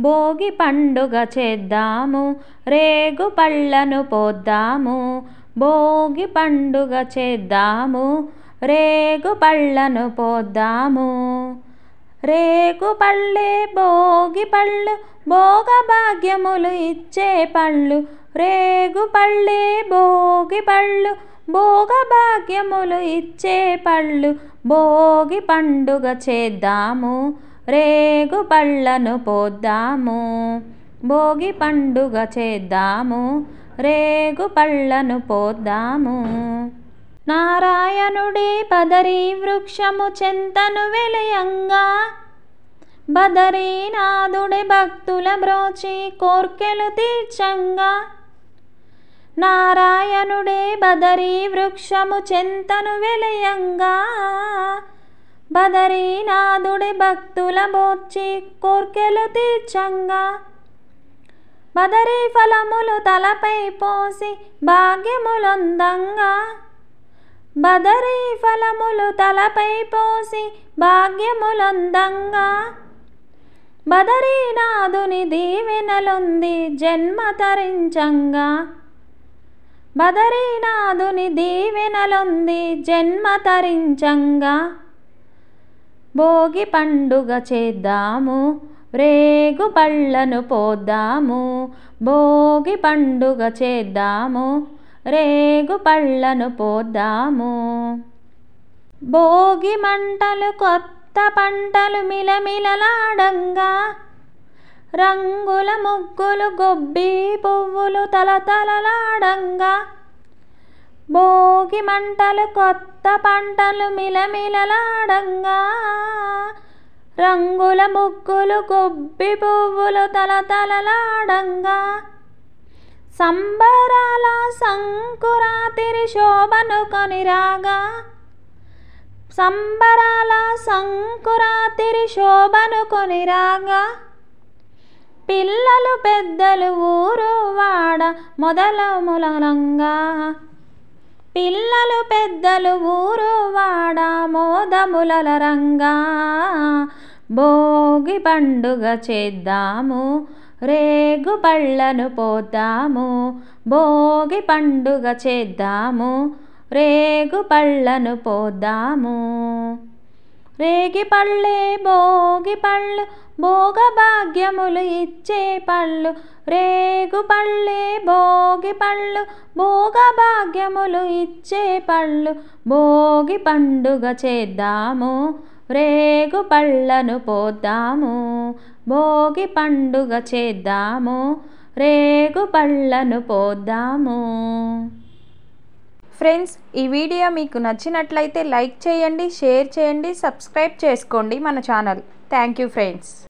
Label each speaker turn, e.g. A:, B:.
A: భోగి పండుగ చేద్దాము, రేగు పళ్ళను పోద్దాము. భోగి పండుగ చేద్దాము, రేగు పళ్ళను పోద్దాము. రేగు పళ్ళే భోగి పళ్ళు, భోగ భాగ్యములు ఇచ్చే పళ్ళు. రేగు పళ్ళే భోగి పళ్ళు, భోగ భాగ్యములు ఇచ్చే పళ్ళు. భోగి పండుగ చేద్దాము, రేగు పళ్ళను పోద్దాము. భోగి పండుగ చేద్దాము, రేగు పళ్ళను పోద్దాము. నారాయణుడి బదరీ వృక్షము చెంతను వెలయంగా, బదరీనాథుడి భక్తుల బ్రోచి కోర్కెలు తీర్చంగా. నారాయణుడే బదరీ వృక్షము చెంతను వెలయంగా, బదరీనాథుడి భక్తుల బోర్చి కోర్కెలు తీర్చంగా. బదరీ ఫలములు తలపై పోసి భాగ్యములొందంగా, బదరీ ఫలములు తలపై పోసి భాగ్యములొందంగా. బదరీనాథుని దీవెనలొంది జన్మ తరించంగా, బదరీనాథుని దీవెనలొంది జన్మ తరించంగా. భోగి పండుగ చేద్దాము, రేగు పళ్ళను పోద్దాము. భోగి పండుగ చేద్దాము, రేగు పళ్ళను పోద్దాము. భోగి మంటలు కొత్త పంటలు మిలమిలలాడంగా, రంగుల ముగ్గులు గొబ్బి పువ్వులు తలతలలాడంగా. భోగి మంటలు కొత్త పంటలు మిలమిలలాడంగా, రంగుల ముగ్గులు గొబ్బి పువ్వులు తలతలలాడంగా. సంబరాల సంకురాతిరి శోభను కొనిరాగా, సంబరాల సంకురాతిరి శోభను కొనిరాగా. పిల్లలు పెద్దలు ఊరు వాడ మొదలములంగా, పిల్లలు పెద్దలు ఊరు వాడ మోదములరంగా. భోగి పండుగ చేద్దాము, రేగు పళ్ళను పోద్దాము. భోగి పండుగ చేద్దాము, రేగు పళ్ళను పోద్దాము. రేగి పళ్ళే భోగి పళ్ళు, భోగ భాగ్యములు ఇచ్చే పళ్ళు. రేగు పళ్ళే భోగి పళ్ళు, భోగ భాగ్యములు ఇచ్చే పళ్ళు. భోగి పండుగ చేద్దాము, రేగు పళ్ళను పోద్దాము. భోగి పండుగ చేద్దాము, రేగు పళ్ళను పోద్దాము. ఫ్రెండ్స్, ఈ వీడియో మీకు నచ్చినట్లయితే లైక్ చేయండి, షేర్ చేయండి, సబ్స్క్రైబ్ చేసుకోండి మన ఛానల్. Thank you friends.